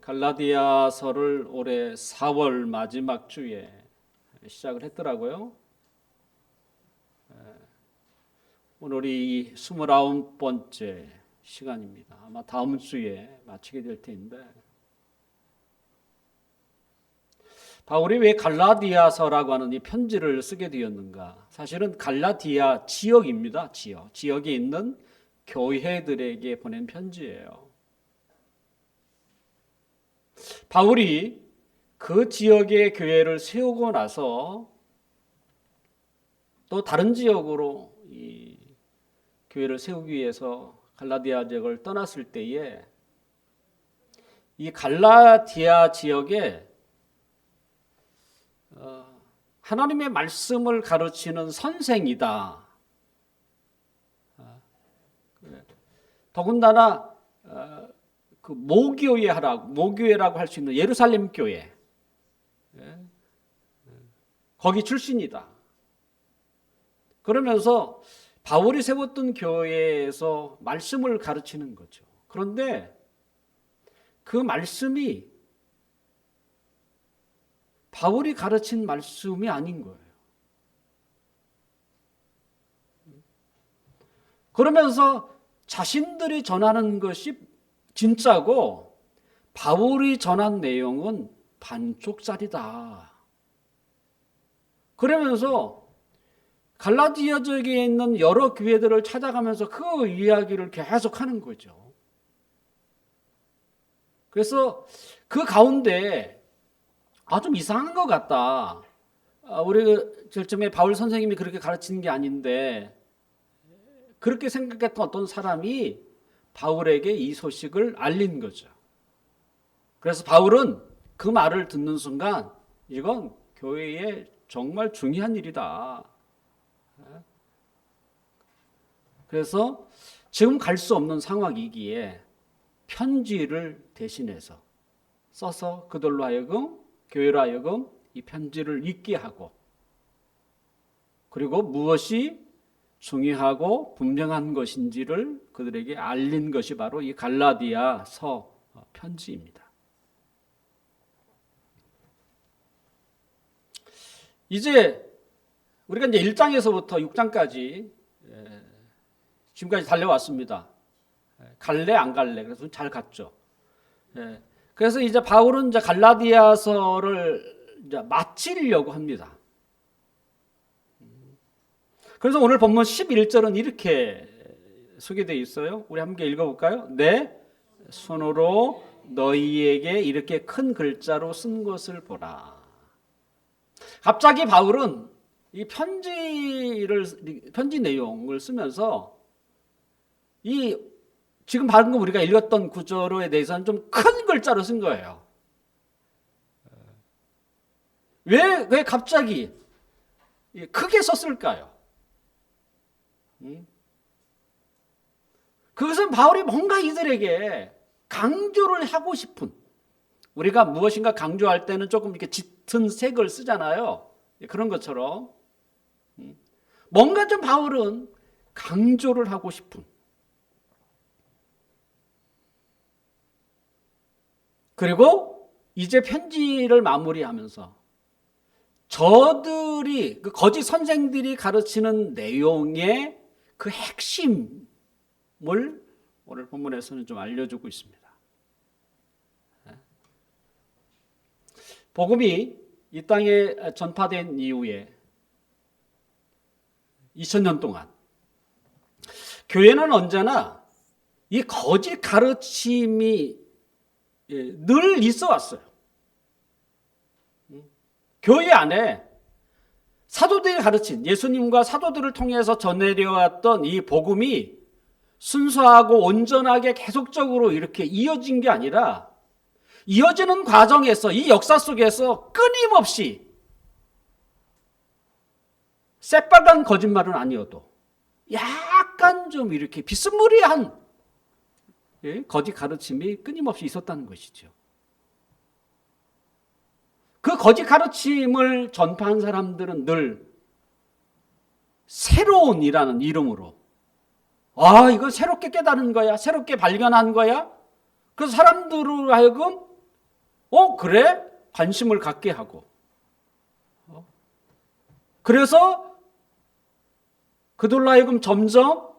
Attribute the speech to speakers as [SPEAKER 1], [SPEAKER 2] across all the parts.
[SPEAKER 1] 갈라디아서를 올해 4월 마지막 주에 시작을 했더라고요. 오늘이 29번째 시간입니다. 아마 다음 주에 마치게 될 텐데, 바울이 왜 갈라디아서라고 하는 이 편지를 쓰게 되었는가? 사실은 갈라디아 지역입니다. 지역에 있는 교회들에게 보낸 편지예요. 바울이 그 지역의 교회를 세우고 나서 또 다른 지역으로 이 교회를 세우기 위해서 갈라디아 지역을 떠났을 때에 이 갈라디아 지역에 하나님의 말씀을 가르치는 선생이다. 더군다나 그 모교회라고 할 수 있는 예루살렘 교회, 거기 출신이다. 그러면서 바울이 세웠던 교회에서 말씀을 가르치는 거죠. 그런데 그 말씀이 바울이 가르친 말씀이 아닌 거예요. 그러면서 자신들이 전하는 것이 진짜고 바울이 전한 내용은 반쪽짜리다. 그러면서 갈라디아 지역에 있는 여러 교회들을 찾아가면서 그 이야기를 계속 하는 거죠. 그래서 그 가운데 좀 이상한 것 같다. 우리 절쯤에 바울 선생님이 그렇게 가르치는 게 아닌데, 그렇게 생각했던 어떤 사람이 바울에게 이 소식을 알린 거죠. 그래서 바울은 그 말을 듣는 순간 이건 교회에 정말 중요한 일이다. 그래서 지금 갈 수 없는 상황이기에 편지를 대신해서 써서 그들로 하여금, 교회로 하여금 이 편지를 읽게 하고, 그리고 무엇이 중요하고 분명한 것인지를 그들에게 알린 것이 바로 이 갈라디아서 편지입니다. 이제 우리가 이제 1장에서부터 6장까지 지금까지 달려왔습니다. 갈래 안 갈래? 그래서 잘 갔죠. 그래서 이제 바울은 이제 갈라디아서를 이제 마치려고 합니다. 그래서 오늘 본문 11절은 이렇게 소개되어 있어요. 우리 함께 읽어볼까요? 내 손으로 너희에게 이렇게 큰 글자로 쓴 것을 보라. 갑자기 바울은 이 편지 내용을 쓰면서 이 지금 방금 우리가 읽었던 구절에 대해서는 좀 큰 글자로 쓴 거예요. 왜 갑자기 크게 썼을까요? 그것은 바울이 뭔가 이들에게 강조를 하고 싶은, 우리가 무엇인가 강조할 때는 조금 이렇게 짙은 색을 쓰잖아요. 그런 것처럼 뭔가 좀 바울은 강조를 하고 싶은, 그리고 이제 편지를 마무리하면서 저들이, 그 거짓 선생들이 가르치는 내용의 그 핵심을 오늘 본문에서는 좀 알려주고 있습니다. 복음이 이 땅에 전파된 이후에 2000년 동안 교회는 언제나 이 거짓 가르침이 늘 있어 왔어요. 교회 안에 사도들이 가르친, 예수님과 사도들을 통해서 전해려왔던 이 복음이 순수하고 온전하게 계속적으로 이렇게 이어진 게 아니라, 이어지는 과정에서, 이 역사 속에서 끊임없이 새빨간 거짓말은 아니어도 약간 좀 이렇게 비스무리한 거짓 가르침이 끊임없이 있었다는 것이죠. 그 거짓 가르침을 전파한 사람들은 늘 새로운이라는 이름으로, 이거 새롭게 깨달은 거야, 새롭게 발견한 거야. 그래서 사람들로 하여금 그래? 관심을 갖게 하고. 그래서 그들로 하여금 점점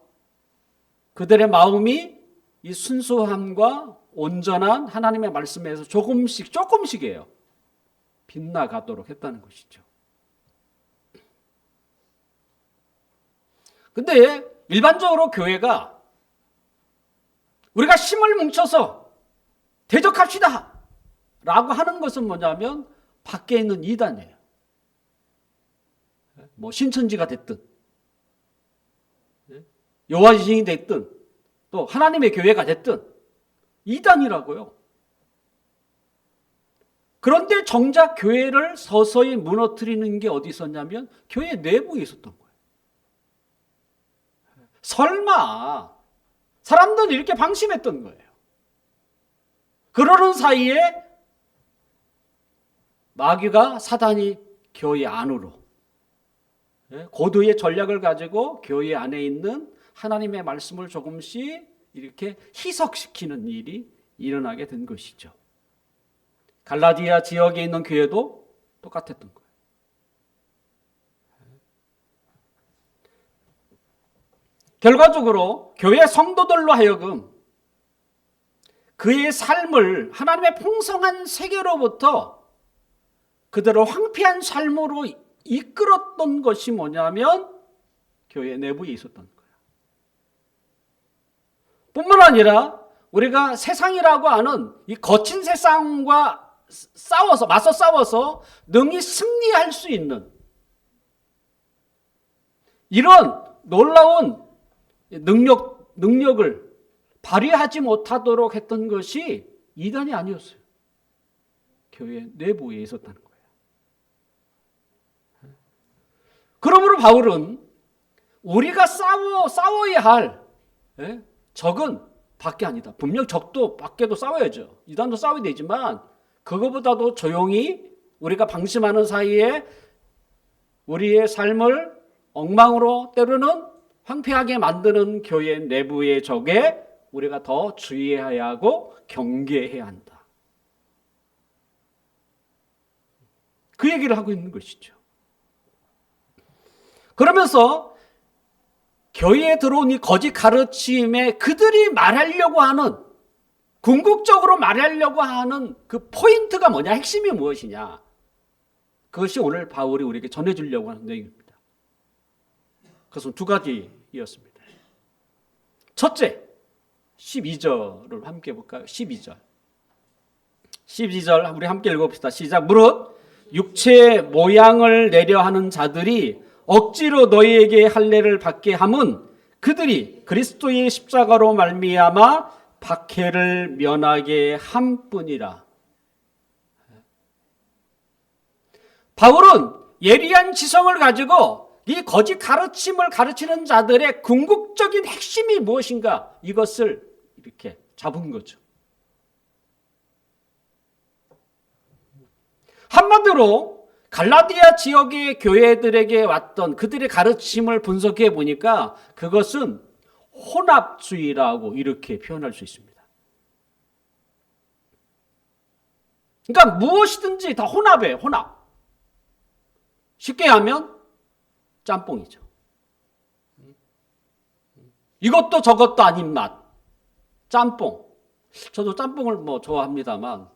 [SPEAKER 1] 그들의 마음이 이 순수함과 온전한 하나님의 말씀에서 조금씩이에요. 빗나가도록 했다는 것이죠. 근데 일반적으로 교회가 우리가 힘을 뭉쳐서 대적합시다 라고 하는 것은 뭐냐면 밖에 있는 이단이에요. 뭐 신천지가 됐든 여호와 지신이 됐든 또 하나님의 교회가 됐든 이단이라고요. 그런데 정작 교회를 서서히 무너뜨리는 게 어디 있었냐면 교회 내부에 있었던 거예요. 설마 사람들은 이렇게 방심했던 거예요. 그러는 사이에 마귀가 사단이 교회 안으로 고도의 전략을 가지고 교회 안에 있는 하나님의 말씀을 조금씩 이렇게 희석시키는 일이 일어나게 된 것이죠. 갈라디아 지역에 있는 교회도 똑같았던 거예요. 결과적으로 교회 성도들로 하여금 그의 삶을 하나님의 풍성한 세계로부터 그대로 황폐한 삶으로 이끌었던 것이 뭐냐면 교회 내부에 있었던 거예요. 뿐만 아니라 우리가 세상이라고 하는 이 거친 세상과 맞서 싸워서 능히 승리할 수 있는 이런 놀라운 능력을 발휘하지 못하도록 했던 것이 이단이 아니었어요. 교회 내부에 있었다는 거예요. 그러므로 바울은 우리가 싸워야 할 적은 밖에 아니다. 분명 적도 밖에도 싸워야죠. 이단도 싸워야 되지만 그거보다도 조용히 우리가 방심하는 사이에 우리의 삶을 엉망으로 때로는 황폐하게 만드는 교회 내부의 적에 우리가 더 주의해야 하고 경계해야 한다. 그 얘기를 하고 있는 것이죠. 그러면서 교회에 들어온 이 거짓 가르침에 그들이 말하려고 하는 궁극적으로 말하려고 하는 그 포인트가 뭐냐, 핵심이 무엇이냐, 그것이 오늘 바울이 우리에게 전해주려고 하는 내용입니다. 그것은 두 가지였습니다. 첫째, 12절을 함께 볼까요? 12절 우리 함께 읽어봅시다. 시작. 무릇 육체의 모양을 내려 하는 자들이 억지로 너희에게 할례를 받게 함은 그들이 그리스도의 십자가로 말미암아 박해를 면하게 함뿐이라. 바울은 예리한 지성을 가지고 이 거짓 가르침을 가르치는 자들의 궁극적인 핵심이 무엇인가, 이것을 이렇게 잡은 거죠. 한마디로 갈라디아 지역의 교회들에게 왔던 그들의 가르침을 분석해 보니까 그것은 혼합주의라고 이렇게 표현할 수 있습니다. 그러니까 무엇이든지 다 혼합이에요. 혼합. 쉽게 하면 짬뽕이죠. 이것도 저것도 아닌 맛. 짬뽕. 저도 짬뽕을 좋아합니다만,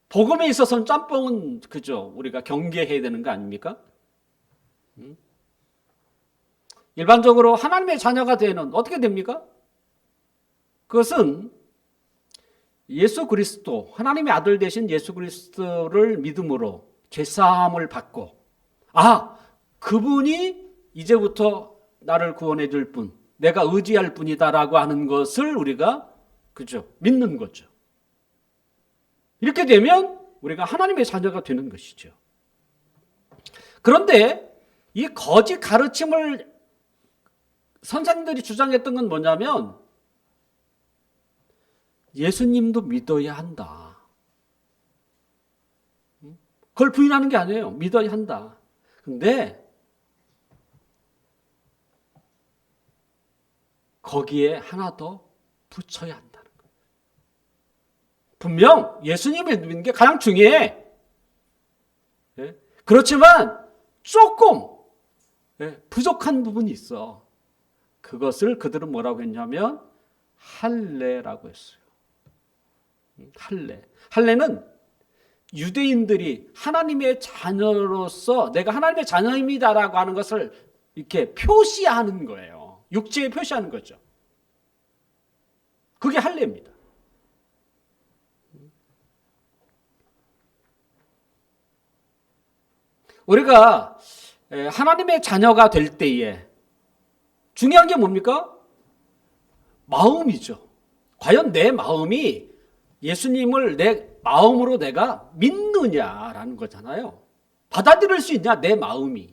[SPEAKER 1] 복음에 있어서는 짬뽕은 그죠, 우리가 경계해야 되는 거 아닙니까? 일반적으로 하나님의 자녀가 되는 어떻게 됩니까? 그것은 예수 그리스도, 하나님의 아들 되신 예수 그리스도를 믿음으로 죄사함을 받고, 그분이 이제부터 나를 구원해 줄 분, 내가 의지할 분이다라고 하는 것을 우리가 그죠, 믿는 거죠. 이렇게 되면 우리가 하나님의 자녀가 되는 것이죠. 그런데 이 거짓 가르침을 선생들이 주장했던 건 뭐냐면 예수님도 믿어야 한다. 그걸 부인하는 게 아니에요. 믿어야 한다. 근데 거기에 하나 더 붙여야 한다는 거예요. 분명 예수님을 믿는 게 가장 중요해. 예? 그렇지만 조금 부족한 부분이 있어. 그것을 그들은 뭐라고 했냐면 할례라고 했어요. 할례. 할례는 유대인들이 하나님의 자녀로서 내가 하나님의 자녀입니다라고 하는 것을 이렇게 표시하는 거예요. 육체에 표시하는 거죠. 그게 할례입니다. 우리가 하나님의 자녀가 될 때에 중요한 게 뭡니까? 마음이죠. 과연 내 마음이 예수님을 내 마음으로 내가 믿느냐라는 거잖아요. 받아들일 수 있냐, 내 마음이.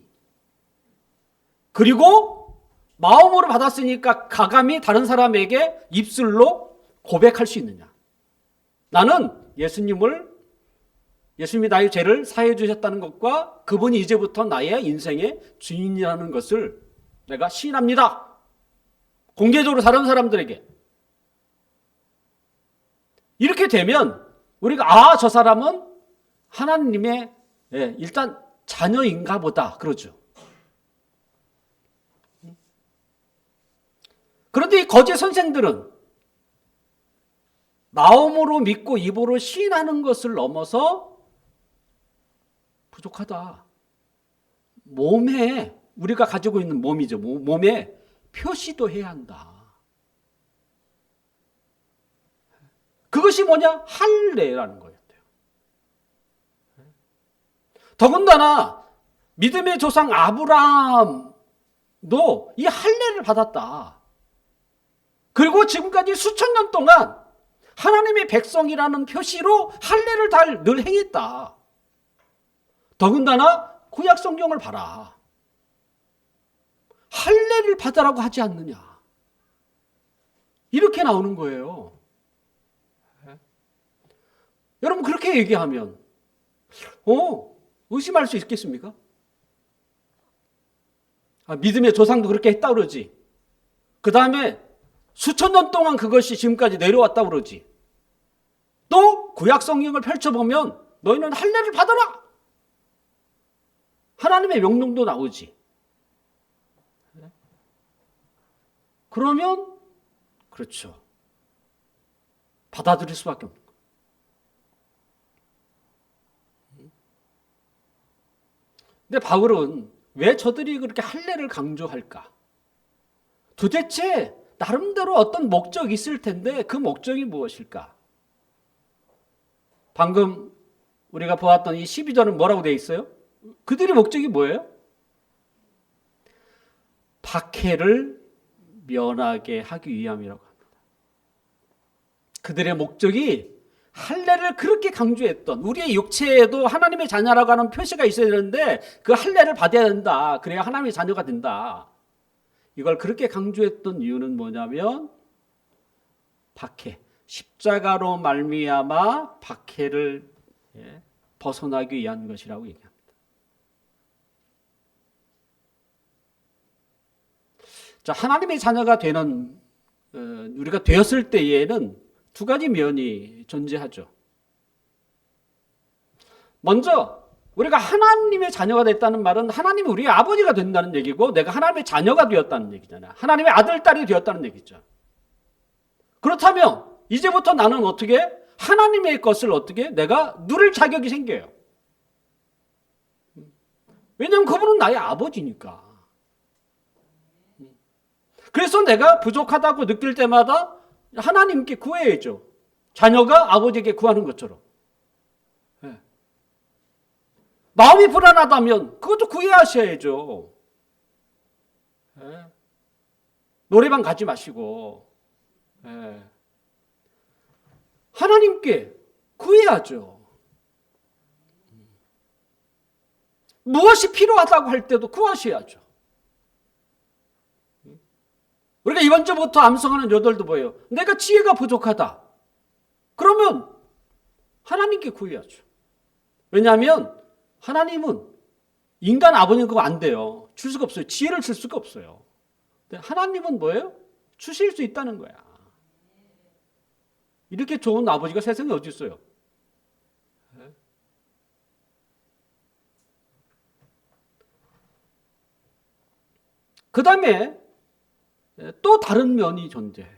[SPEAKER 1] 그리고 마음으로 받았으니까 가감히 다른 사람에게 입술로 고백할 수 있느냐. 나는 예수님이 나의 죄를 사해 주셨다는 것과 그분이 이제부터 나의 인생의 주인이라는 것을 내가 시인합니다. 공개적으로 다른 사람들에게. 이렇게 되면 우리가 저 사람은 하나님의 일단 자녀인가 보다 그러죠. 그런데 이 거짓 선생들은 마음으로 믿고 입으로 시인하는 것을 넘어서 부족하다. 몸에 우리가 가지고 있는 몸이죠. 몸에 표시도 해야 한다. 그것이 뭐냐? 할례라는 거였대요. 더군다나 믿음의 조상 아브라함도 이 할례를 받았다. 그리고 지금까지 수천 년 동안 하나님의 백성이라는 표시로 할례를 늘 행했다. 더군다나 구약 성경을 봐라. 할례를 받으라고 하지 않느냐. 이렇게 나오는 거예요. 여러분 그렇게 얘기하면 의심할 수 있겠습니까? 믿음의 조상도 그렇게 했다 그러지. 그 다음에 수천 년 동안 그것이 지금까지 내려왔다 그러지. 또 구약 성경을 펼쳐보면 너희는 할례를 받아라. 하나님의 명령도 나오지. 그러면 그렇죠. 받아들일 수밖에 없는 거예요. 근데 바울은 왜 저들이 그렇게 할례를 강조할까? 도대체 나름대로 어떤 목적이 있을 텐데 그 목적이 무엇일까? 방금 우리가 보았던 이 12절은 뭐라고 되어 있어요? 그들의 목적이 뭐예요? 박해를 면하게 하기 위함이라고 합니다. 그들의 목적이 할례를 그렇게 강조했던 우리의 육체에도 하나님의 자녀라고 하는 표시가 있어야 되는데 그 할례를 받아야 된다. 그래야 하나님의 자녀가 된다. 이걸 그렇게 강조했던 이유는 뭐냐면 박해, 십자가로 말미암아 박해를 벗어나기 위한 것이라고 얘기합니다. 자, 하나님의 자녀가 되는 우리가 되었을 때에는 두 가지 면이 존재하죠. 먼저 우리가 하나님의 자녀가 됐다는 말은 하나님이 우리의 아버지가 된다는 얘기고 내가 하나님의 자녀가 되었다는 얘기잖아요. 하나님의 아들, 딸이 되었다는 얘기죠. 그렇다면 이제부터 나는 어떻게 하나님의 것을 어떻게 내가 누릴 자격이 생겨요. 왜냐하면 그분은 나의 아버지니까. 그래서 내가 부족하다고 느낄 때마다 하나님께 구해야죠. 자녀가 아버지에게 구하는 것처럼. 마음이 불안하다면 그것도 구해하셔야죠. 노래방 가지 마시고 하나님께 구해야죠. 무엇이 필요하다고 할 때도 구하셔야죠. 우리가 이번 주부터 암송하는 요절도 뭐예요? 내가 지혜가 부족하다. 그러면 하나님께 구해야죠. 왜냐하면 하나님은 인간 아버님 그거 안 돼요. 줄 수가 없어요. 지혜를 줄 수가 없어요. 근데 하나님은 뭐예요? 주실 수 있다는 거야. 이렇게 좋은 아버지가 세상에 어디 있어요? 그 다음에 또 다른 면이 존재해요.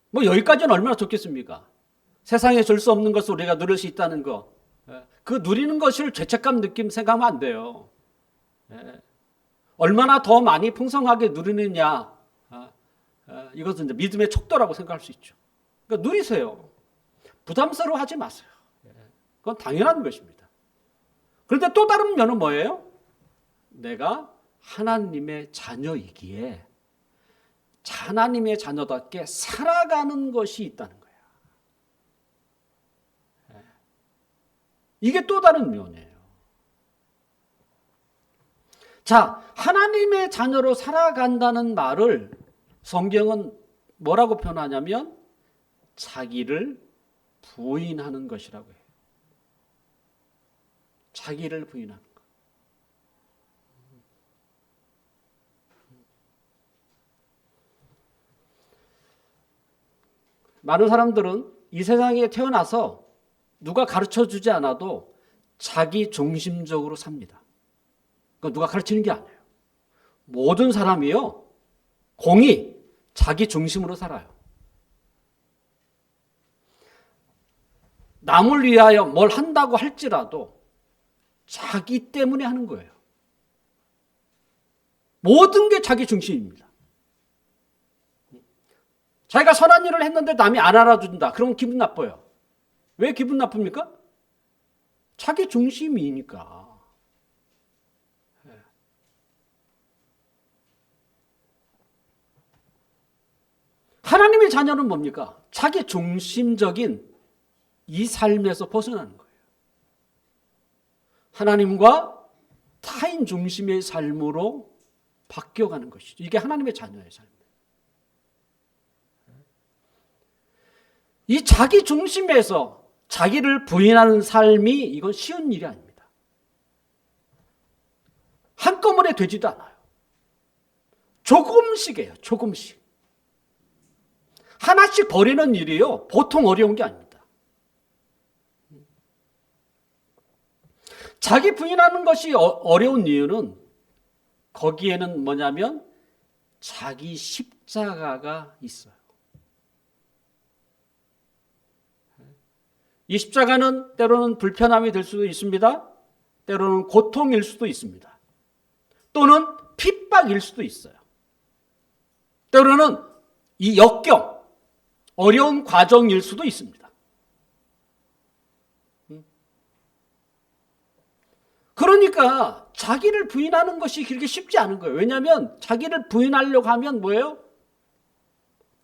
[SPEAKER 1] 뭐 여기까지는 얼마나 좋겠습니까? 세상에 줄 수 없는 것을 우리가 누릴 수 있다는 거. 그 누리는 것을 죄책감 느낌 생각하면 안 돼요. 얼마나 더 많이 풍성하게 누리느냐. 이것은 이제 믿음의 척도라고 생각할 수 있죠. 그러니까 누리세요. 부담스러워하지 마세요. 그건 당연한 것입니다. 그런데 또 다른 면은 뭐예요? 내가 하나님의 자녀이기에 하나님의 자녀답게 살아가는 것이 있다는 거예요. 이게 또 다른 면이에요. 자, 하나님의 자녀로 살아간다는 말을 성경은 뭐라고 표현하냐면 자기를 부인하는 것이라고 해요. 자기를 부인하는 것. 많은 사람들은 이 세상에 태어나서 누가 가르쳐주지 않아도 자기 중심적으로 삽니다. 그건 누가 가르치는 게 아니에요. 모든 사람이요, 공이 자기 중심으로 살아요. 남을 위하여 뭘 한다고 할지라도 자기 때문에 하는 거예요. 모든 게 자기 중심입니다. 자기가 선한 일을 했는데 남이 안 알아준다. 그러면 기분 나빠요. 왜 기분 나쁩니까? 자기 중심이니까. 하나님의 자녀는 뭡니까? 자기 중심적인 이 삶에서 벗어나는 거예요. 하나님과 타인 중심의 삶으로 바뀌어가는 것이죠. 이게 하나님의 자녀의 삶이에요. 이 자기 중심에서 자기를 부인하는 삶이 이건 쉬운 일이 아닙니다. 한꺼번에 되지도 않아요. 조금씩이에요. 조금씩. 하나씩 버리는 일이요. 보통 어려운 게 아닙니다. 자기 부인하는 것이 어려운 이유는 거기에는 뭐냐면 자기 십자가가 있어요. 이 십자가는 때로는 불편함이 될 수도 있습니다. 때로는 고통일 수도 있습니다. 또는 핍박일 수도 있어요. 때로는 이 역경, 어려운 과정일 수도 있습니다. 그러니까 자기를 부인하는 것이 그렇게 쉽지 않은 거예요. 왜냐하면 자기를 부인하려고 하면 뭐예요?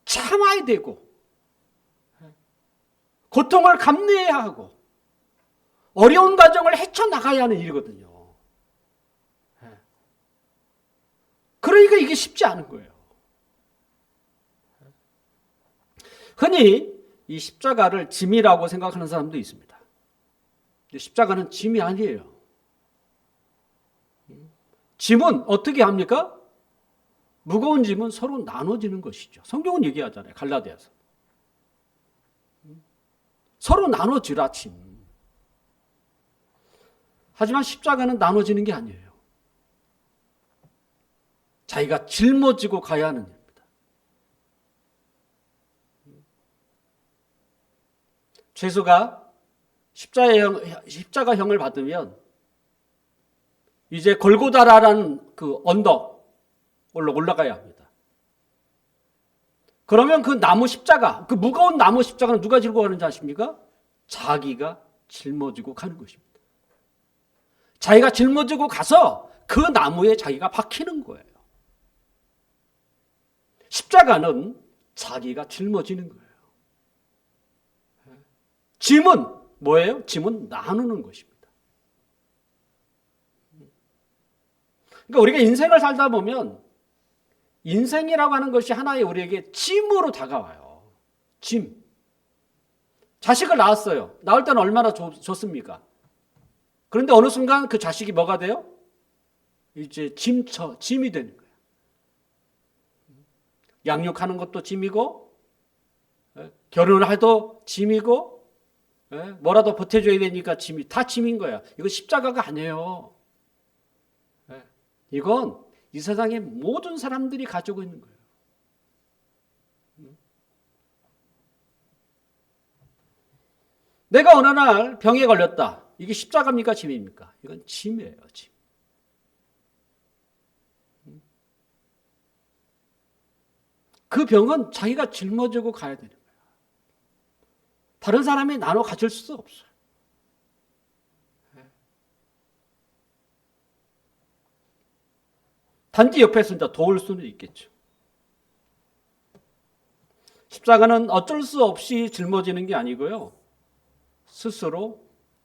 [SPEAKER 1] 참아야 되고 고통을 감내해야 하고 어려운 과정을 헤쳐나가야 하는 일이거든요. 그러니까 이게 쉽지 않은 거예요. 흔히 이 십자가를 짐이라고 생각하는 사람도 있습니다. 근데 십자가는 짐이 아니에요. 짐은 어떻게 합니까? 무거운 짐은 서로 나눠지는 것이죠. 성경은 얘기하잖아요. 갈라디아서. 서로 나눠지라 짐. 하지만 십자가는 나눠지는 게 아니에요. 자기가 짊어지고 가야 하는 일입니다. 죄수가 십자가형을 받으면 이제 골고다라는 그 언덕 올라가야 합니다. 그러면 그 나무 십자가, 그 무거운 나무 십자가는 누가 들고 가는지 아십니까? 자기가 짊어지고 가는 것입니다. 자기가 짊어지고 가서 그 나무에 자기가 박히는 거예요. 십자가는 자기가 짊어지는 거예요. 짐은 뭐예요? 짐은 나누는 것입니다. 그러니까 우리가 인생을 살다 보면 인생이라고 하는 것이 하나의 우리에게 짐으로 다가와요. 짐. 자식을 낳았어요. 낳을 때는 얼마나 좋습니까? 그런데 어느 순간 그 자식이 뭐가 돼요? 이제 짐이 되는 거예요. 양육하는 것도 짐이고 결혼을 해도 짐이고, 뭐라도 보태줘야 되니까 짐이, 다 짐인 거야. 이거 십자가가 아니에요. 이건 이 세상의 모든 사람들이 가지고 있는 거예요. 내가 어느 날 병에 걸렸다. 이게 십자가입니까? 짐입니까? 이건 짐이에요, 짐. 그 병은 자기가 짊어지고 가야 되는 거예요. 다른 사람이 나눠 가질 수 없어요. 단지 옆에서 이제 도울 수는 있겠죠. 십자가는 어쩔 수 없이 짊어지는 게 아니고요. 스스로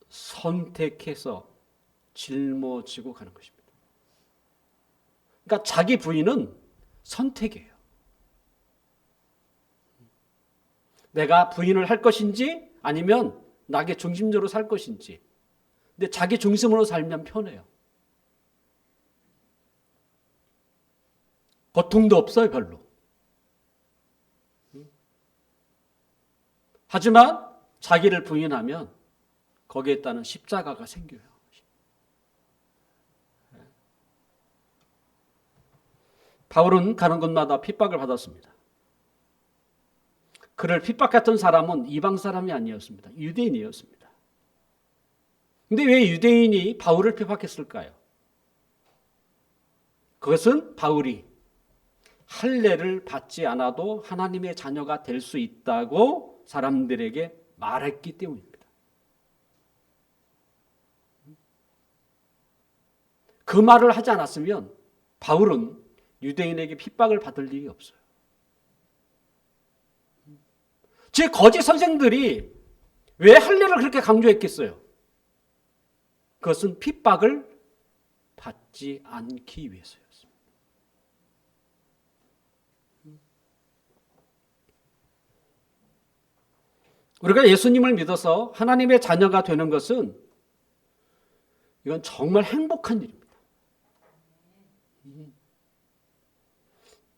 [SPEAKER 1] 선택해서 짊어지고 가는 것입니다. 그러니까 자기 부인은 선택이에요. 내가 부인을 할 것인지 아니면 나의 중심적으로 살 것인지. 근데 자기 중심으로 살면 편해요. 고통도 없어요, 별로. 하지만 자기를 부인하면 거기에 따른 십자가가 생겨요. 바울은 가는 곳마다 핍박을 받았습니다. 그를 핍박했던 사람은 이방 사람이 아니었습니다. 유대인이었습니다. 그런데 왜 유대인이 바울을 핍박했을까요? 그것은 바울이 할례를 받지 않아도 하나님의 자녀가 될 수 있다고 사람들에게 말했기 때문입니다. 그 말을 하지 않았으면 바울은 유대인에게 핍박을 받을 일이 없어요. 제 거짓 선생들이 왜 할례를 그렇게 강조했겠어요? 그것은 핍박을 받지 않기 위해서였습니다. 우리가 예수님을 믿어서 하나님의 자녀가 되는 것은 이건 정말 행복한 일입니다.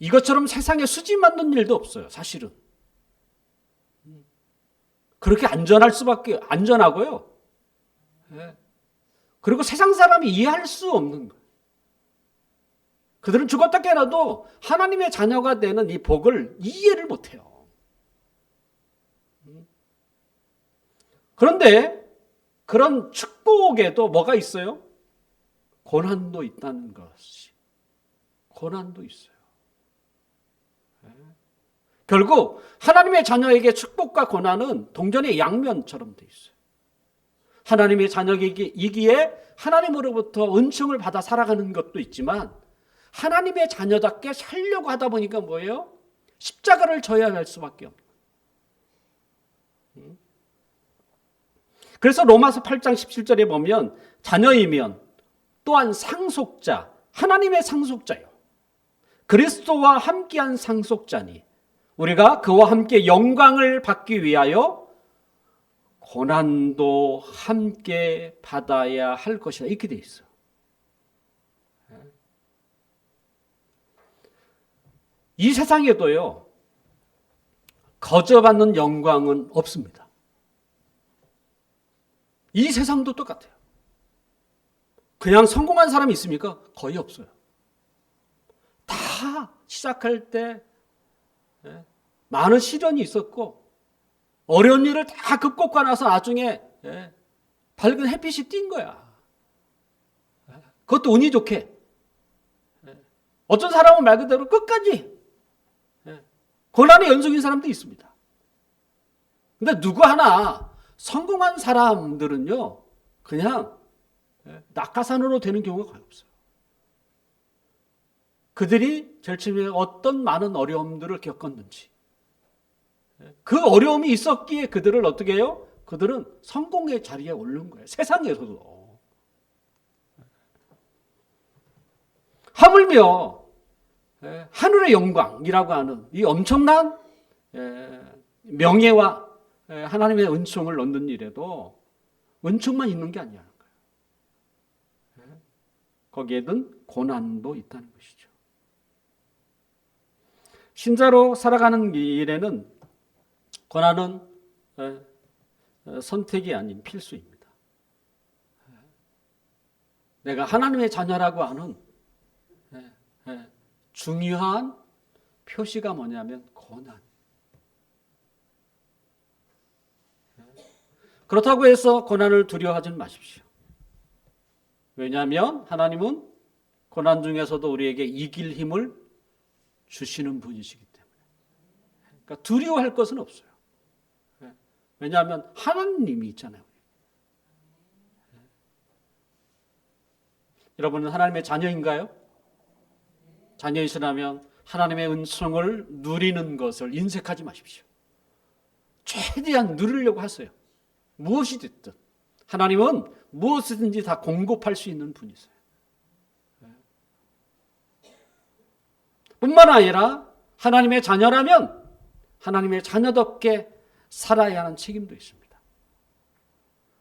[SPEAKER 1] 이것처럼 세상에 수지 맞는 일도 없어요, 사실은. 그렇게 안전할 수밖에, 안전하고요. 그리고 세상 사람이 이해할 수 없는 거예요. 그들은 죽었다 깨어나도 하나님의 자녀가 되는 이 복을 이해를 못해요. 그런데 그런 축복에도 뭐가 있어요? 고난도 있다는 것이. 고난도 있어요. 결국 하나님의 자녀에게 축복과 고난은 동전의 양면처럼 돼 있어요. 하나님의 자녀이기에 하나님으로부터 은총을 받아 살아가는 것도 있지만 하나님의 자녀답게 살려고 하다 보니까 뭐예요? 십자가를 져야 할 수밖에 없는. 그래서 로마서 8장 17절에 보면 자녀이면 또한 상속자, 하나님의 상속자요. 그리스도와 함께한 상속자니 우리가 그와 함께 영광을 받기 위하여 고난도 함께 받아야 할 것이다. 이렇게 돼 있어요. 이 세상에도요, 거저받는 영광은 없습니다. 이 세상도 똑같아요. 그냥 성공한 사람이 있습니까? 거의 없어요. 다 시작할 때 많은 시련이 있었고 어려운 일을 다 극복하고 나서 나중에 밝은 햇빛이 띈 거야. 그것도 운이 좋게. 어떤 사람은 말 그대로 끝까지 고난의 연속인 사람도 있습니다. 근데 누구 하나 성공한 사람들은요, 그냥 낙하산으로 되는 경우가 거의 없어요. 그들이 제일 처음에 어떤 많은 어려움들을 겪었는지, 그 어려움이 있었기에 그들을 어떻게 해요? 그들은 성공의 자리에 오른 거예요. 세상에서도. 하물며 하늘의 영광이라고 하는 이 엄청난 명예와 하나님의 은총을 얻는 일에도 은총만 있는 게 아니라는 거예요. 거기에는 고난도 있다는 것이죠. 신자로 살아가는 일에는 고난은 선택이 아닌 필수입니다. 내가 하나님의 자녀라고 하는 중요한 표시가 뭐냐면 고난. 그렇다고 해서 고난을 두려워하지 마십시오. 왜냐하면 하나님은 고난 중에서도 우리에게 이길 힘을 주시는 분이시기 때문에. 그러니까 두려워할 것은 없어요. 왜냐하면 하나님이 있잖아요. 여러분은 하나님의 자녀인가요? 자녀이시라면 하나님의 은총을 누리는 것을 인색하지 마십시오. 최대한 누리려고 하세요. 무엇이 됐든 하나님은 무엇이든지 다 공급할 수 있는 분이세요. 뿐만 아니라 하나님의 자녀라면 하나님의 자녀답게 살아야 하는 책임도 있습니다.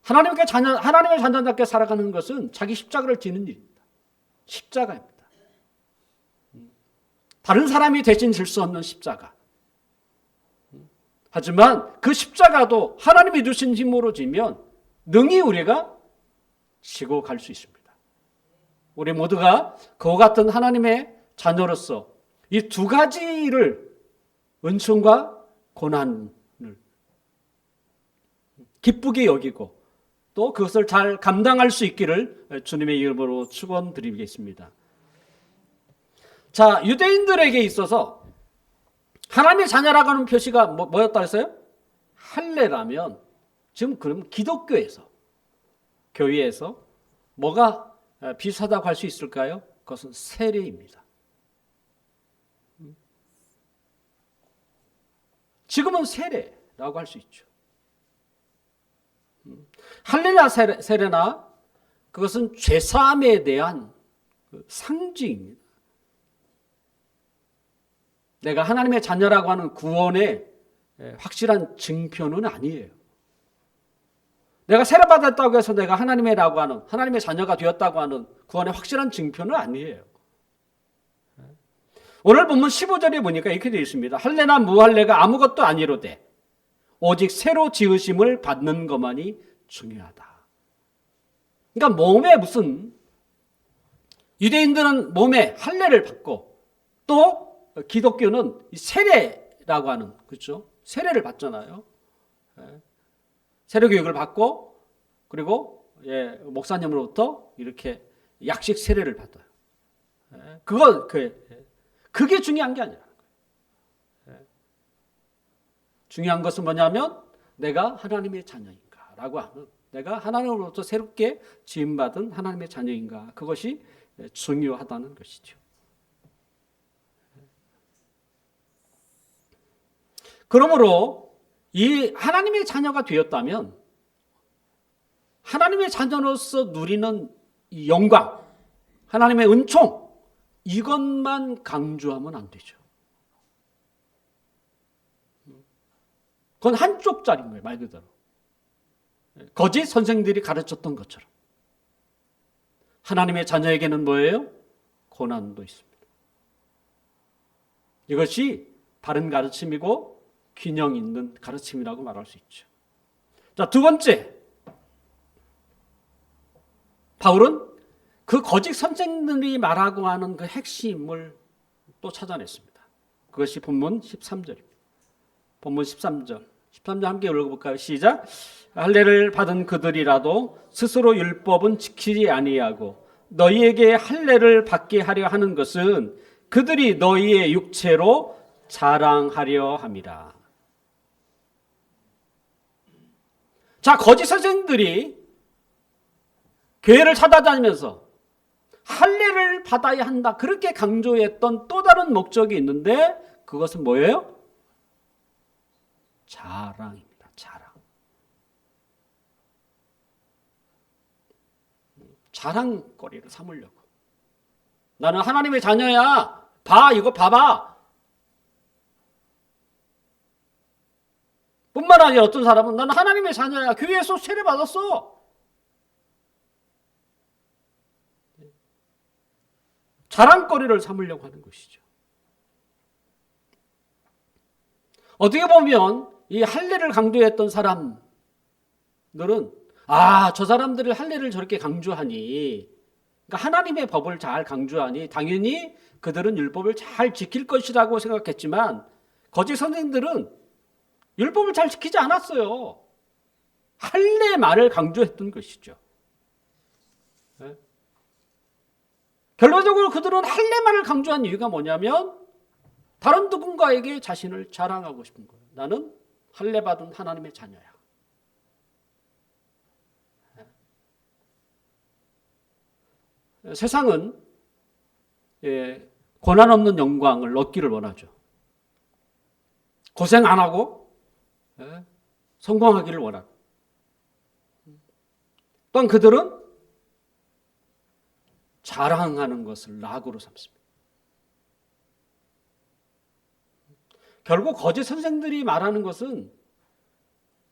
[SPEAKER 1] 하나님의 자녀답게 살아가는 것은 자기 십자가를 지는 일입니다. 십자가입니다. 다른 사람이 대신 질 수 없는 십자가. 하지만 그 십자가도 하나님이 주신 힘으로 지면 능히 우리가 지고 갈 수 있습니다. 우리 모두가 그와 같은 하나님의 자녀로서 이 두 가지를 은총과 고난을 기쁘게 여기고 또 그것을 잘 감당할 수 있기를 주님의 이름으로 축원드리겠습니다. 자, 유대인들에게 있어서 하나님의 자녀라고 하는 표시가 뭐였다 했어요? 할례라면 지금 그럼 기독교에서 교회에서 뭐가 비슷하다고 할 수 있을까요? 그것은 세례입니다. 지금은 세례라고 할 수 있죠. 할례나 세례나 그것은 죄사함에 대한 상징입니다. 내가 하나님의 자녀라고 하는 구원의 확실한 증표는 아니에요. 내가 세례받았다고 해서 내가 하나님의라고 하는 하나님의 자녀가 되었다고 하는 구원의 확실한 증표는 아니에요. 오늘 본문 15절에 보니까 이렇게 되어 있습니다. 할례나 무할례가 아무것도 아니로되 오직 새로 지으심을 받는 것만이 중요하다. 그러니까 몸에 무슨 유대인들은 몸에 할례를 받고 또 기독교는 세례라고 하는 그렇죠? 세례를 받잖아요. 세례 교육을 받고 그리고 목사님으로부터 이렇게 약식 세례를 받아요. 그게 중요한 게 아니라 중요한 것은 뭐냐면 내가 하나님의 자녀인가라고 하는 내가 하나님으로부터 새롭게 지음받은 하나님의 자녀인가 그것이 중요하다는 것이죠. 그러므로 이 하나님의 자녀가 되었다면 하나님의 자녀로서 누리는 이 영광, 하나님의 은총 이것만 강조하면 안 되죠. 그건 한쪽짜리인 거예요. 말 그대로. 거짓 선생들이 가르쳤던 것처럼. 하나님의 자녀에게는 뭐예요? 고난도 있습니다. 이것이 바른 가르침이고 균형 있는 가르침이라고 말할 수 있죠. 자, 두 번째. 바울은 그 거짓 선생들이 말하고 하는 그 핵심을 또 찾아냈습니다. 그것이 본문 13절입니다. 본문 13절. 13절 함께 읽어볼까요? 시작. 할례를 받은 그들이라도 스스로 율법은 지키지 아니하고 너희에게 할례를 받게 하려 하는 것은 그들이 너희의 육체로 자랑하려 함이라. 자, 거짓 선생들이 교회를 찾아다니면서 할례를 받아야 한다 그렇게 강조했던 또 다른 목적이 있는데 그것은 뭐예요? 자랑입니다. 자랑. 자랑거리를 삼으려고. 나는 하나님의 자녀야. 봐, 이거 봐봐. 뿐만 아니라 어떤 사람은 나는 하나님의 자녀야. 교회에서 세례 받았어. 자랑거리를 삼으려고 하는 것이죠. 어떻게 보면 이 할례를 강조했던 사람들은 저 사람들을 할례를 저렇게 강조하니, 그러니까 하나님의 법을 잘 강조하니 당연히 그들은 율법을 잘 지킬 것이라고 생각했지만 거짓 선생들은 율법을 잘 지키지 않았어요. 할례만을 강조했던 것이죠. 네? 결론적으로 그들은 할례만을 강조한 이유가 뭐냐면 다른 누군가에게 자신을 자랑하고 싶은 거예요. 나는 할례 받은 하나님의 자녀야. 세상은 고난 없는 영광을 얻기를 원하죠. 고생 안 하고 성공하기를 원하고, 또한 그들은 자랑하는 것을 낙으로 삼습니다. 결국 거짓 선생들이 말하는 것은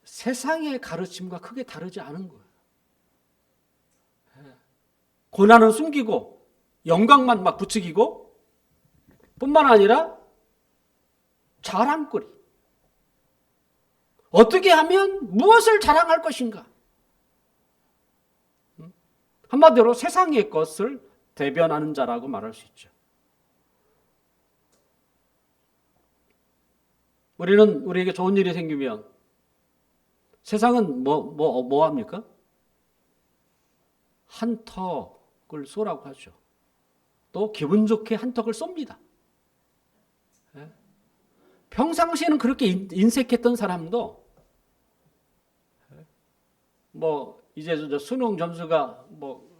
[SPEAKER 1] 세상의 가르침과 크게 다르지 않은 거예요. 고난은 숨기고 영광만 막 부추기고 뿐만 아니라 자랑거리. 어떻게 하면 무엇을 자랑할 것인가? 한마디로 세상의 것을 대변하는 자라고 말할 수 있죠. 우리에게 좋은 일이 생기면 세상은 뭐 합니까? 한턱을 쏘라고 하죠. 또 기분 좋게 한턱을 쏩니다. 평상시에는 그렇게 인색했던 사람도 이제 수능 점수가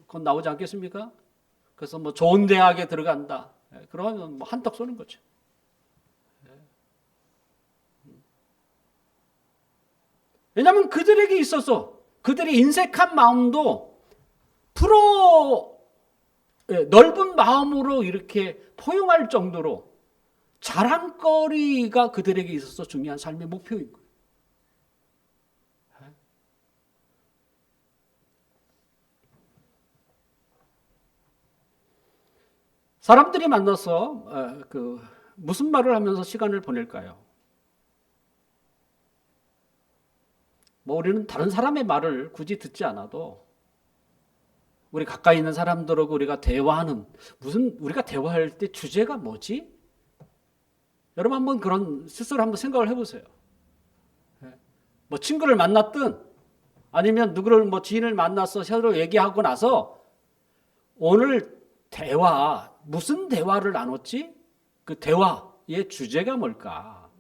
[SPEAKER 1] 곧 나오지 않겠습니까? 그래서 좋은 대학에 들어간다. 그러면 한턱 쏘는 거죠. 왜냐하면 그들에게 있어서 그들의 인색한 마음도 넓은 마음으로 이렇게 포용할 정도로 자랑거리가 그들에게 있어서 중요한 삶의 목표인 거예요. 사람들이 만나서 무슨 말을 하면서 시간을 보낼까요? 우리는 다른 사람의 말을 굳이 듣지 않아도 우리 가까이 있는 사람들하고 우리가 대화하는, 우리가 대화할 때 주제가 뭐지? 여러분 한번 스스로 한번 생각을 해보세요. 친구를 만났든 아니면 누구를 지인을 만나서 서로 얘기하고 나서 오늘 대화, 무슨 대화를 나눴지? 그 대화의 주제가 뭘까?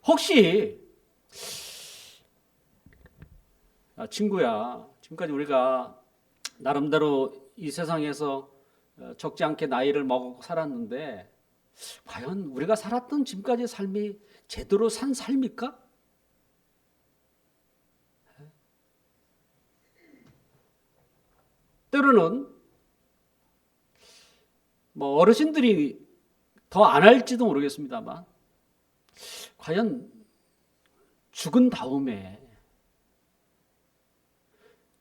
[SPEAKER 1] 혹시 친구야, 지금까지 우리가 나름대로 이 세상에서 적지 않게 나이를 먹고 살았는데 과연 우리가 살았던 지금까지의 삶이 제대로 산 삶일까? 때로는 어르신들이 더 안 할지도 모르겠습니다만 과연 죽은 다음에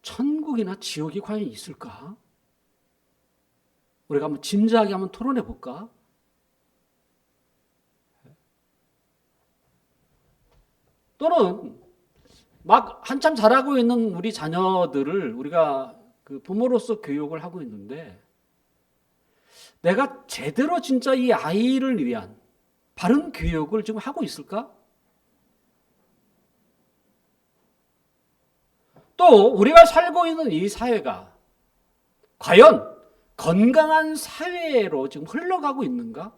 [SPEAKER 1] 천국이나 지옥이 과연 있을까? 우리가 한번 진지하게 한번 토론해 볼까? 또는 막 한참 자라고 있는 우리 자녀들을 우리가 부모로서 교육을 하고 있는데 내가 제대로 진짜 이 아이를 위한 바른 교육을 지금 하고 있을까? 또 우리가 살고 있는 이 사회가 과연 건강한 사회로 지금 흘러가고 있는가?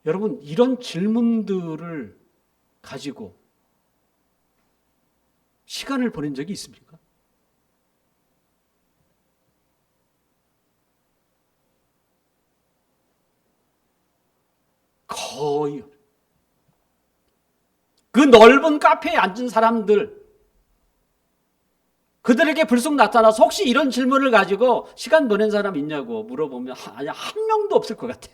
[SPEAKER 1] 여러분, 이런 질문들을 가지고 시간을 보낸 적이 있습니까? 거의. 그 넓은 카페에 앉은 사람들, 그들에게 불쑥 나타나서 혹시 이런 질문을 가지고 시간 보낸 사람 있냐고 물어보면 아니, 한 명도 없을 것 같아.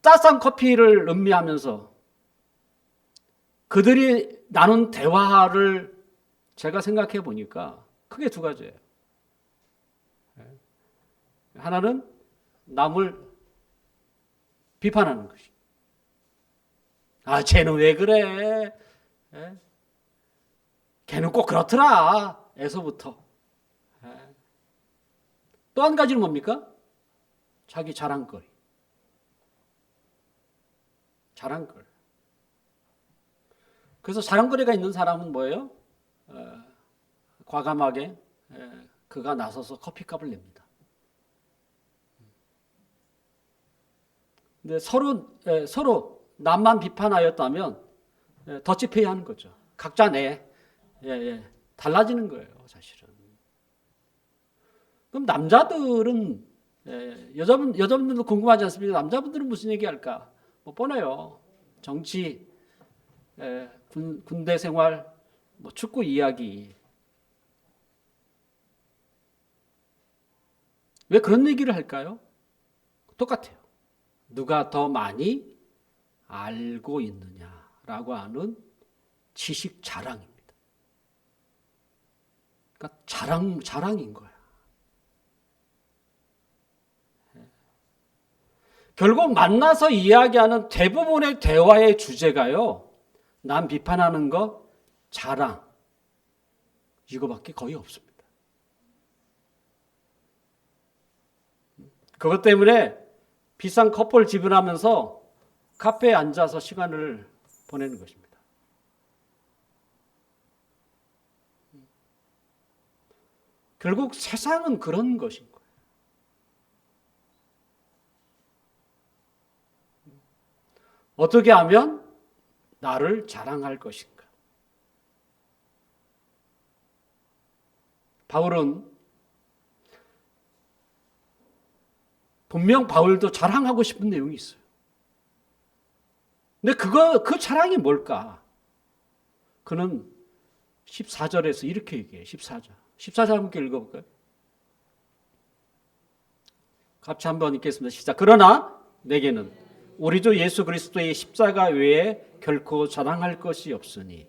[SPEAKER 1] 따뜻한 커피를 음미하면서 그들이 나눈 대화를 제가 생각해 보니까 크게 두 가지예요. 하나는 남을 비판하는 것이. 아, 쟤는 왜 그래? 예? 걔는 꼭 그렇더라. 에서부터. 예. 또 한 가지는 뭡니까? 자기 자랑거리. 자랑거리. 그래서 자랑거리가 있는 사람은 뭐예요? 과감하게 그가 나서서 커피값을 냅니다. 근데 서로 남만 비판하였다면 더치페이 하는 거죠. 각자 달라지는 거예요, 사실은. 그럼 남자들은 여자분들도 궁금하지 않습니까? 남자분들은 무슨 얘기할까? 뭐 뻔해요. 정치, 군대 생활, 뭐 축구 이야기. 왜 그런 얘기를 할까요? 똑같아요. 누가 더 많이 알고 있느냐라고 하는 지식 자랑입니다. 그러니까 자랑인 거야. 결국 만나서 이야기하는 대부분의 대화의 주제가요, 남 비판하는 거, 자랑, 이거밖에 거의 없습니다. 그것 때문에 비싼 커피를 지불하면서 카페에 앉아서 시간을 보내는 것입니다. 결국 세상은 그런 것인 거예요. 어떻게 하면 나를 자랑할 것인가? 바울은 분명 바울도 자랑하고 싶은 내용이 있어요. 근데 그 자랑이 뭘까? 그는 14절에서 이렇게 얘기해요. 14절. 14절 함께 읽어볼까요? 같이 한번 읽겠습니다. 시작. 그러나 내게는 우리 주 예수 그리스도의 십자가 외에 결코 자랑할 것이 없으니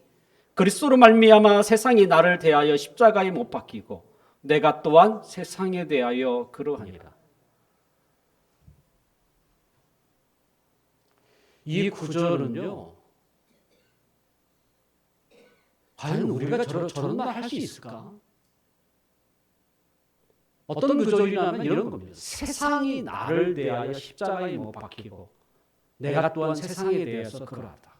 [SPEAKER 1] 그리스도로 말미암아 세상이 나를 대하여 십자가에 못 박히고 내가 또한 세상에 대하여 그러하니라. 이 구절은요, 과연 우리가 저런 말 할 수 있을까? 어떤 구절이냐면 이런 겁니다. 세상이 나를 대하여 십자가에 못 박히고 내가 또한 세상에 대해서 그러하다.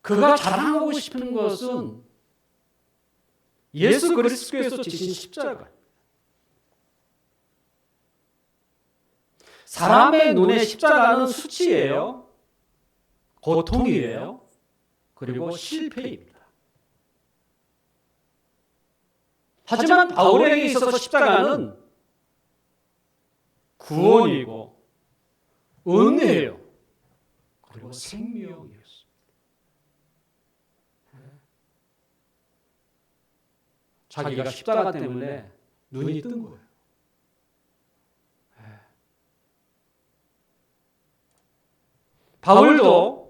[SPEAKER 1] 그가 자랑하고 싶은 것은 예수 그리스도께서 지신 십자가. 사람의 눈에 십자가는 수치예요. 고통이에요. 그리고 실패입니다. 하지만 바울에게 있어서 십자가는 구원이고 은혜예요. 그리고 생명이었어요. 자기가 십자가 때문에 눈이 뜬 거예요. 바울도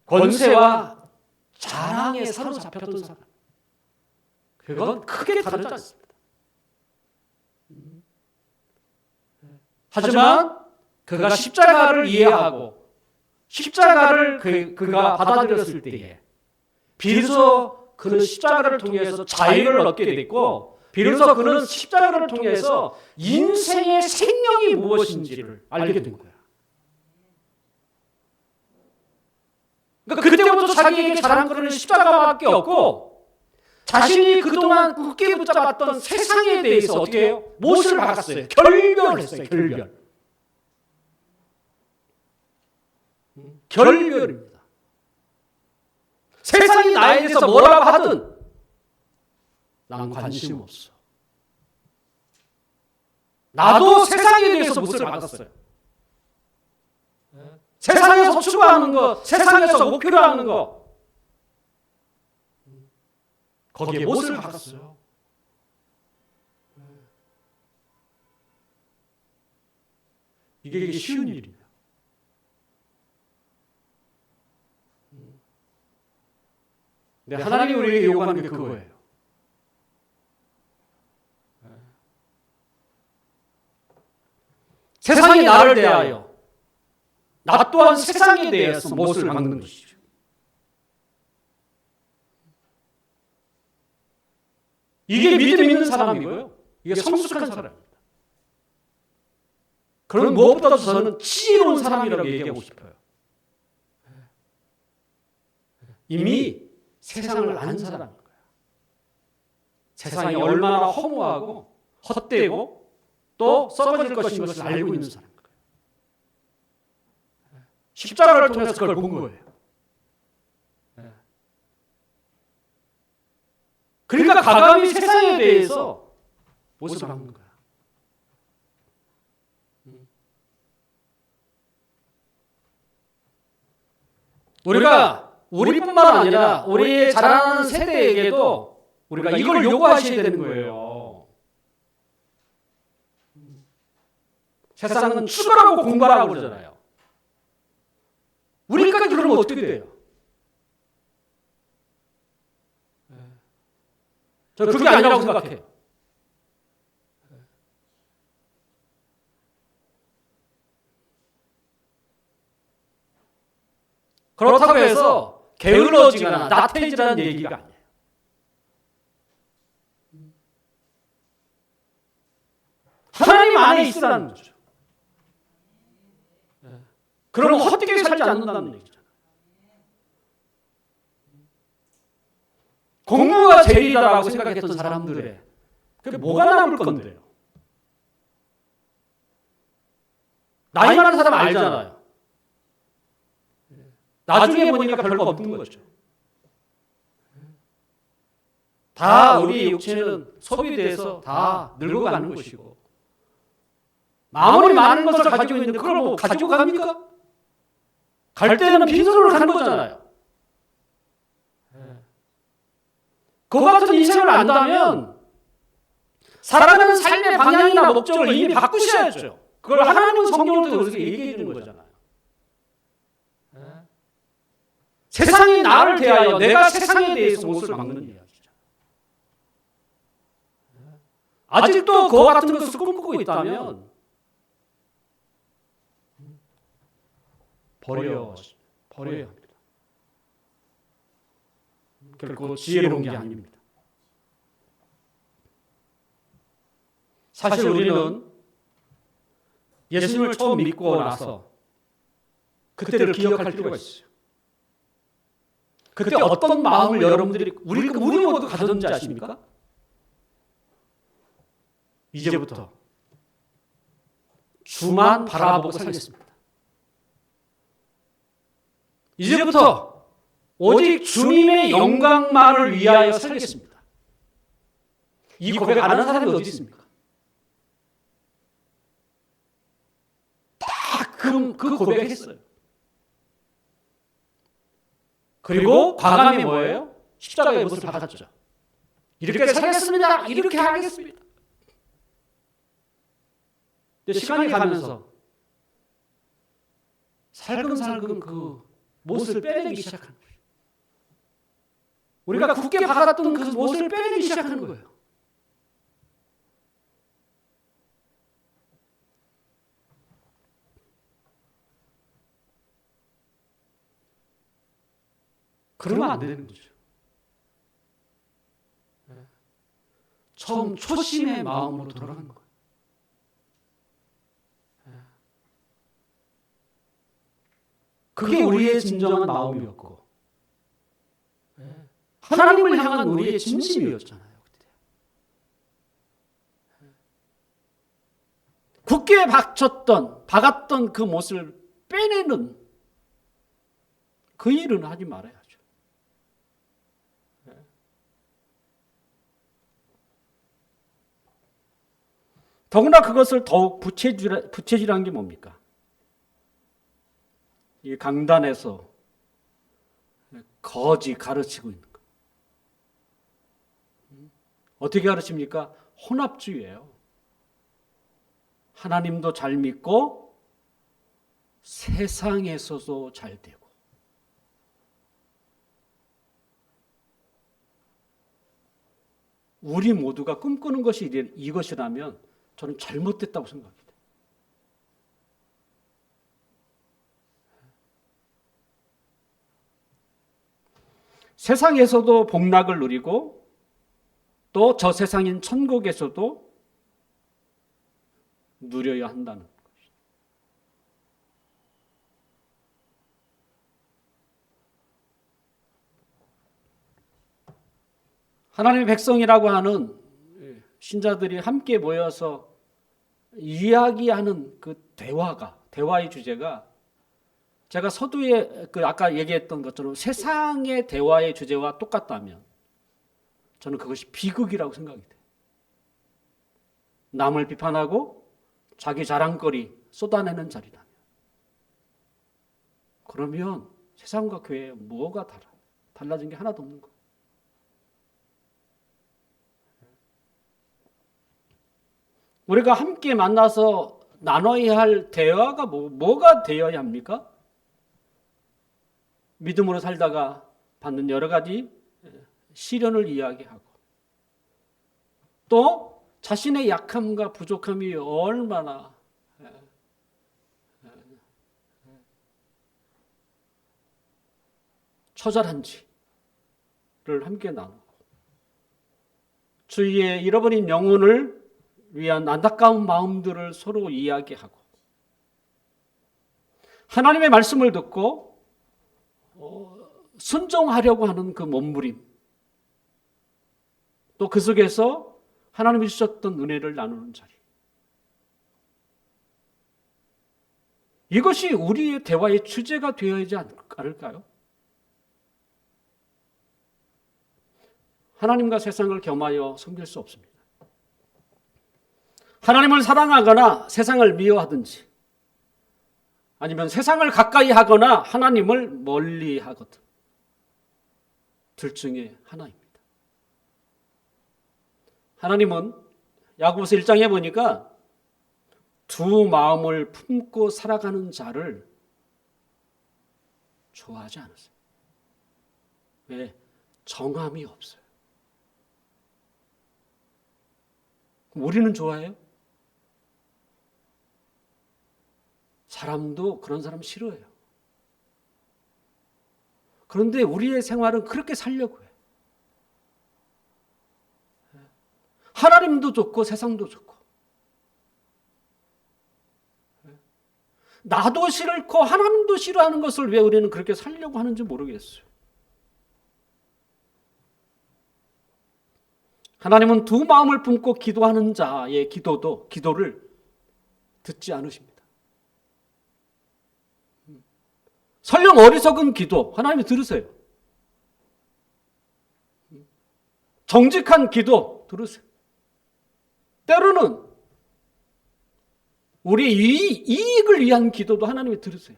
[SPEAKER 1] 권세와 자랑에 사로잡혔던 사람. 그건 크게 다르지 않습니다. 하지만 그가 십자가를 이해하고 십자가를 그가 받아들였을 때에 비로소 그는 십자가를 통해서 자유를 얻게 됐고 비로소 그는 십자가를 통해서 인생의 생명이 무엇인지를 알게 된 거야. 그러니까 그때부터 자기에게 자랑거리는 십자가밖에 없고 자신이 그동안 굳게 붙잡았던 세상에 대해서 어떻게 해요? 못을 박았어요. 결별을 했어요. 결별입니다. 세상이 나에 대해서 뭐라고 하든 난 관심 없어. 나도 세상에 대해서 못을 박았어요. 세상에서 추구하는 것, 세상에서 목표로 하는 것, 거기에 못을 박았어요. 이게 쉬운 일이에요.
[SPEAKER 2] 근데 하나님이 우리에게 요구하는 게 그거예요. 세상이 나를 대하여 나 또한 세상에 대해서 못을 막는 것이죠. 이게 믿음 있는 사람이고요. 이게 성숙한 사람입니다. 그런 무엇보다도 저는 지혜로운 사람이라고 얘기하고 싶어요. 이미 세상을 아는 사람인 거예요. 세상이 얼마나 허무하고 헛되고 또 썩어질 것인 것을 알고 있는 사람인 거예요. 십자가를 통해서 그걸 본 거예요. 그러니까 과감히 세상에 대해서 못을 막는 거야. 우리뿐만 아니라 우리 자라나는 세대에게도 우리가 이걸 요구하셔야 되는 거예요. 세상은 추구하고 공부하라고 그러잖아요. 우리까지 그러면 어떻게 돼요? 저는 그게 아니라고 생각해요. 그렇다고 해서 게을러지거나 나태해지라는 얘기가 아니에요. 하나님 안에 있으라는 거죠. 그러면 헛되게 살지 않는다는 얘기잖아요. 공부가 제일이다라고 생각했던 사람들의 그게 뭐가 남을 건데요? 나이 많은 사람 알잖아요. 나중에 보니까 별거 없는 거죠. 다 우리 육체는 소비돼서 다 늙어가는 것이고 아무리 많은 것을 가지고 있는데 그걸 뭐 가지고 갑니까? 갈 때는 빈손으로 가는 거잖아요. 그와 같은 인생을 안다면 살아가는 삶의 방향이나 목적을 이미 바꾸셔야죠. 그걸 하나님은 성경으로 그렇게 얘기해 주는 거잖아요. 세상이 나를 대하여 내가 세상에 대해서 못을 막는 이야기죠. 아직도 그와 같은 것을 꿈꾸고 있다면 버려야 합니다. 결코 지혜로운 게 아닙니다. 사실 우리는 예수님을 처음 믿고 나서 그때를 기억할 필요가 있어요. 그때 어떤 마음을 여러분들이 우리 모두 가졌는지 아십니까? 이제부터 주만 바라보고 살겠습니다. 이제부터 오직 주님의 영광만을 위하여 살겠습니다. 이 고백 안 하는 사람이 어디 있습니까? 다 그 고백했어요. 그리고 과감히 뭐예요? 십자가의 못을 박았죠. 이렇게 살겠습니다. 이렇게 하겠습니다. 근데 시간이 가면서 살금살금 그 못을 빼내기 시작하는 거예요. 우리가 굳게 박았던 그 못을 빼내기 시작하는 거예요. 그러면 안 되는 거죠. 처음 초심의 마음으로 돌아가는 거예요. 그게 우리의 진정한 마음이었고 하나님을 향한 우리의 진심이었잖아요. 굳게 박았던 그 못을 빼내는 그 일은 하지 말아야죠. 더구나 그것을 더욱 부채질한 게 뭡니까? 이 강단에서 거지 가르치고 있는 거. 어떻게 가르칩니까? 혼합주의예요. 하나님도 잘 믿고 세상에서도 잘 되고
[SPEAKER 1] 우리 모두가 꿈꾸는 것이 이것이라면 저는 잘못됐다고 생각합니다. 세상에서도 복락을 누리고 또 저 세상인 천국에서도 누려야 한다는 것이죠. 하나님의 백성이라고 하는 신자들이 함께 모여서 이야기하는 그 대화의 주제가 제가 서두에 아까 얘기했던 것처럼 세상의 대화의 주제와 똑같다면 저는 그것이 비극이라고 생각이 돼요. 남을 비판하고 자기 자랑거리 쏟아내는 자리라면 그러면 세상과 교회에 뭐가 달라진 게 하나도 없는 거예요. 우리가 함께 만나서 나눠야 할 대화가 뭐가 되어야 합니까? 믿음으로 살다가 받는 여러 가지 시련을 이야기하고 또 자신의 약함과 부족함이 얼마나 처절한지를 함께 나누고 주위의 잃어버린 영혼을 위한 안타까운 마음들을 서로 이야기하고 하나님의 말씀을 듣고 순종하려고 하는 그 몸부림 또 그 속에서 하나님이 주셨던 은혜를 나누는 자리 이것이 우리의 대화의 주제가 되어야 하지 않을까요? 하나님과 세상을 겸하여 섬길 수 없습니다. 하나님을 사랑하거나 세상을 미워하든지 아니면 세상을 가까이 하거나 하나님을 멀리 하거든. 둘 중에 하나입니다. 하나님은 야고보서 1장에 보니까 두 마음을 품고 살아가는 자를 좋아하지 않았어요. 왜? 정함이 없어요. 우리는 좋아해요? 사람도 그런 사람 싫어해요. 그런데 우리의 생활은 그렇게 살려고 해요. 하나님도 좋고 세상도 좋고 나도 싫고 하나님도 싫어하는 것을 왜 우리는 그렇게 살려고 하는지 모르겠어요. 하나님은 두 마음을 품고 기도하는 자의 기도를 듣지 않으십니다. 설령 어리석은 기도 하나님이 들으세요. 정직한 기도 들으세요. 때로는 우리 이익을 위한 기도도 하나님이 들으세요.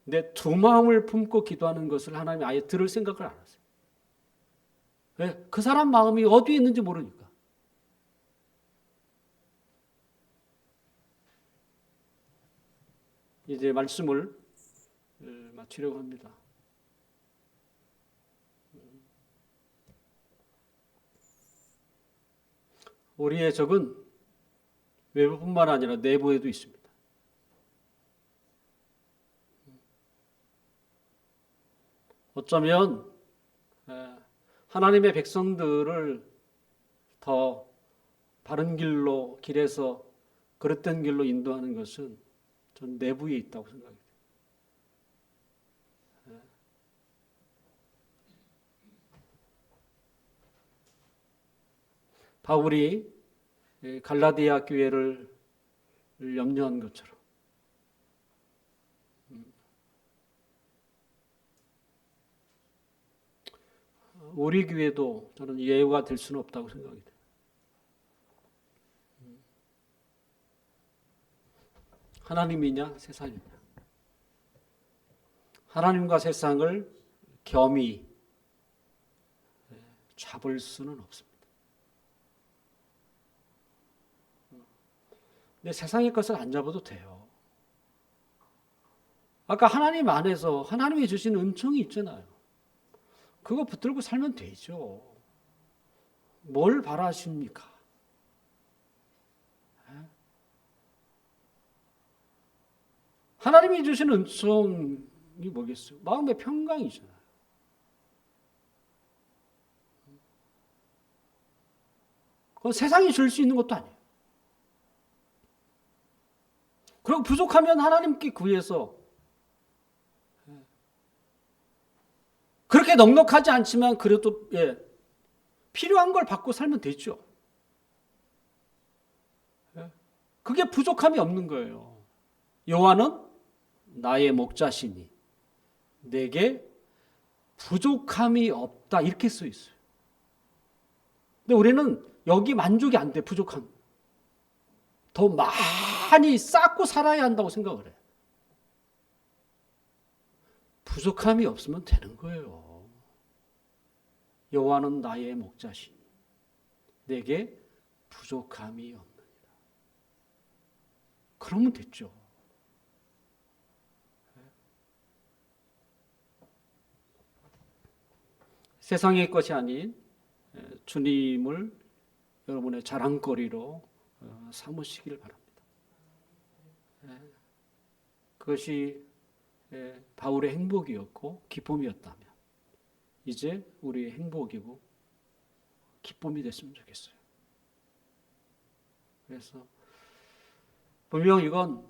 [SPEAKER 1] 근데 두 마음을 품고 기도하는 것을 하나님이 아예 들을 생각을 안 하세요. 왜? 그 사람 마음이 어디에 있는지 모르니까. 이제 말씀을 마치려고 합니다. 우리의 적은 외부뿐만 아니라 내부에도 있습니다. 어쩌면 하나님의 백성들을 더 바른 길에서 그릇된 길로 인도하는 것은 전 내부에 있다고 생각합니다. 바울이 갈라디아 교회를 염려한 것처럼 우리 교회도 저는 예우가 될 수는 없다고 생각이 돼요. 하나님이냐 세상이냐. 하나님과 세상을 겸히 잡을 수는 없습니다. 근데 세상의 것을 안 잡아도 돼요. 아까 하나님 안에서 하나님이 주신 은총이 있잖아요. 그거 붙들고 살면 되죠. 뭘 바라십니까? 하나님이 주시는 은총이 뭐겠어요? 마음의 평강이잖아요. 그건 세상이 줄 수 있는 것도 아니에요. 그리고 부족하면 하나님께 구해서 그렇게 넉넉하지 않지만 그래도 필요한 걸 받고 살면 되죠. 그게 부족함이 없는 거예요. 여호와는 나의 목자시니 내게 부족함이 없다 이렇게 써 있어요. 근데 우리는 여기 만족이 안 돼. 부족함. 더 많이 쌓고 살아야 한다고 생각을 해요. 부족함이 없으면 되는 거예요. 여호와는 나의 목자시니 내게 부족함이 없느니라. 그러면 됐죠. 세상의 것이 아닌 주님을 여러분의 자랑거리로 삼으시길 바랍니다. 그것이 바울의 행복이었고 기쁨이었다면 이제 우리의 행복이고 기쁨이 됐으면 좋겠어요. 그래서 분명 이건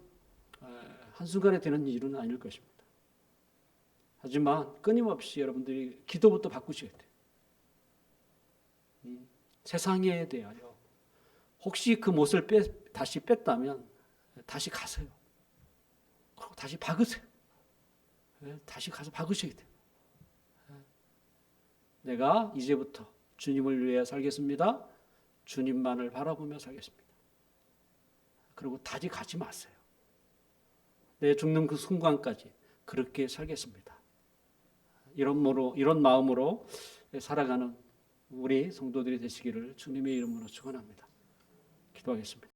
[SPEAKER 1] 한순간에 되는 일은 아닐 것입니다. 하지만 끊임없이 여러분들이 기도부터 바꾸셔야 돼요. 세상에 대하여 혹시 그 못을 다시 뺐다면 다시 가세요. 그리고 다시 박으세요. 다시 가서 박으셔야 돼요. 내가 이제부터 주님을 위해 살겠습니다. 주님만을 바라보며 살겠습니다. 그리고 다시 가지 마세요. 내 죽는 그 순간까지 그렇게 살겠습니다. 이런 마음으로 살아가는 우리 성도들이 되시기를 주님의 이름으로 축원합니다. 기도하겠습니다.